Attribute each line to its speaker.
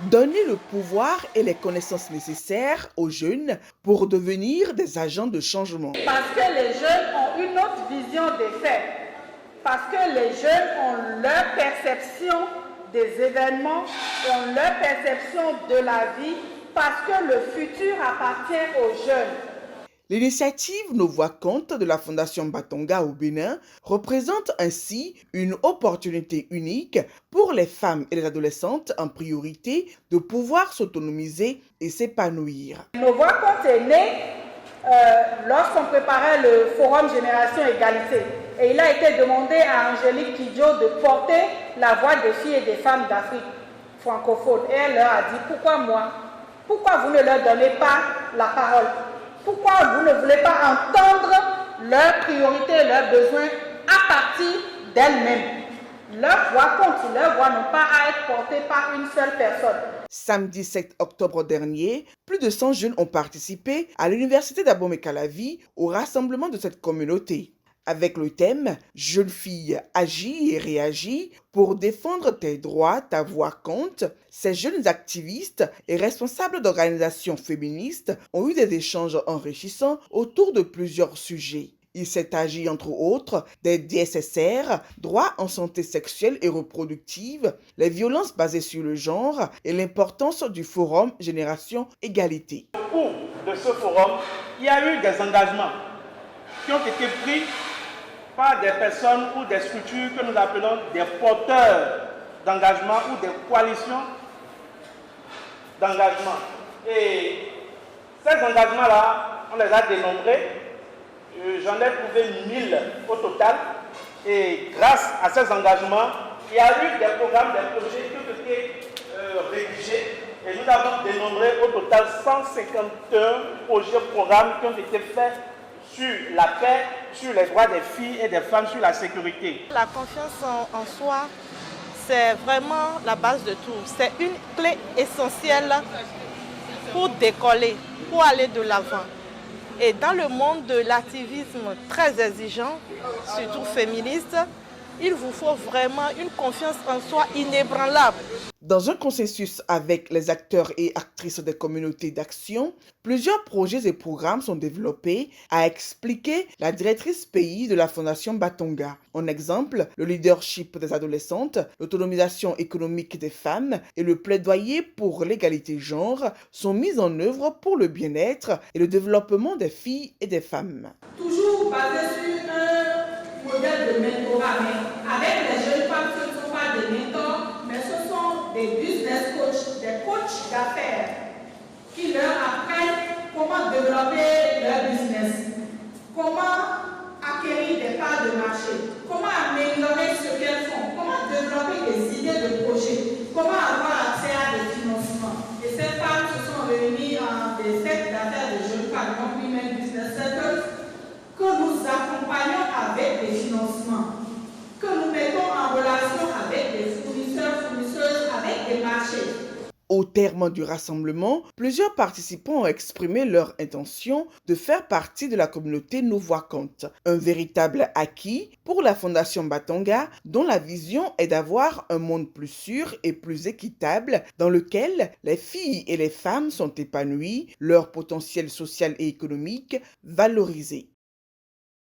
Speaker 1: Donner le pouvoir et les connaissances nécessaires aux jeunes pour devenir des agents de changement.
Speaker 2: Parce que les jeunes ont une autre vision des faits. Parce que les jeunes ont leur perception des événements, ont leur perception de la vie, parce que le futur appartient aux jeunes.
Speaker 1: L'initiative Nos Voix Comptent de la Fondation Batonga au Bénin représente ainsi une opportunité unique pour les femmes et les adolescentes en priorité de pouvoir s'autonomiser et s'épanouir.
Speaker 2: Nos Voix Comptent est né lorsqu'on préparait le Forum Génération Égalité. Et il a été demandé à Angélique Kidjo de porter la voix des filles et des femmes d'Afrique francophone. Et elle leur a dit, pourquoi moi? Pourquoi vous ne leur donnez pas la parole? Pourquoi vous ne voulez pas entendre leurs priorités, leurs besoins à partir d'elles-mêmes? Leurs voix comptent, leurs voix n'ont pas à être portées par une seule personne.
Speaker 1: Samedi 7 octobre dernier, plus de 100 jeunes ont participé à l'université d'Abomey-Calavi au rassemblement de cette communauté. Avec le thème « Jeune fille, agis et réagis pour défendre tes droits, ta voix compte », ces jeunes activistes et responsables d'organisations féministes ont eu des échanges enrichissants autour de plusieurs sujets. Il s'est agi entre autres des DSSR, droits en santé sexuelle et reproductive, les violences basées sur le genre et l'importance du forum Génération Égalité.
Speaker 3: Au cours de ce forum, il y a eu des engagements qui ont été pris par des personnes ou des structures que nous appelons des porteurs d'engagement ou des coalitions d'engagement. Et ces engagements-là, on les a dénombrés. J'en ai trouvé 1000 au total. Et grâce à ces engagements, il y a eu des programmes, des projets qui ont été rédigés. Et nous avons dénombré au total 151 projets, programmes qui ont été faits sur la paix, sur les droits des filles et des femmes, sur la sécurité.
Speaker 4: La confiance en soi, c'est vraiment la base de tout. C'est une clé essentielle pour décoller, pour aller de l'avant. Et dans le monde de l'activisme très exigeant, surtout féministe, il vous faut vraiment une confiance en soi inébranlable.
Speaker 1: Dans un consensus avec les acteurs et actrices des communautés d'action, plusieurs projets et programmes sont développés, a expliqué la directrice pays de la Fondation Batonga. En exemple, le leadership des adolescentes, l'autonomisation économique des femmes et le plaidoyer pour l'égalité genre sont mis en œuvre pour le bien-être et le développement des filles et des femmes.
Speaker 2: Toujours basé sur un modèle de mentorat, mais avec les jeunes femmes, ce ne sont pas des mentors, mais ce sont des business coachs, des coachs d'affaires qui leur apprennent comment développer leur business, comment acquérir des parts de marché, comment améliorer ce qu'elles font, comment développer des idées de projet, comment avoir accès à des financements. Et ces femmes se sont réunies en des sectes d'affaires de jeunes femmes, donc Women Business Circles, que nous accompagnons avec des financements, que nous mettons en relation avec des fournisseurs, fournisseuses, avec des marchés.
Speaker 1: Au terme du rassemblement, plusieurs participants ont exprimé leur intention de faire partie de la communauté Nos Voix Comptent, un véritable acquis pour la Fondation Batonga dont la vision est d'avoir un monde plus sûr et plus équitable dans lequel les filles et les femmes sont épanouies, leur potentiel social et économique valorisé.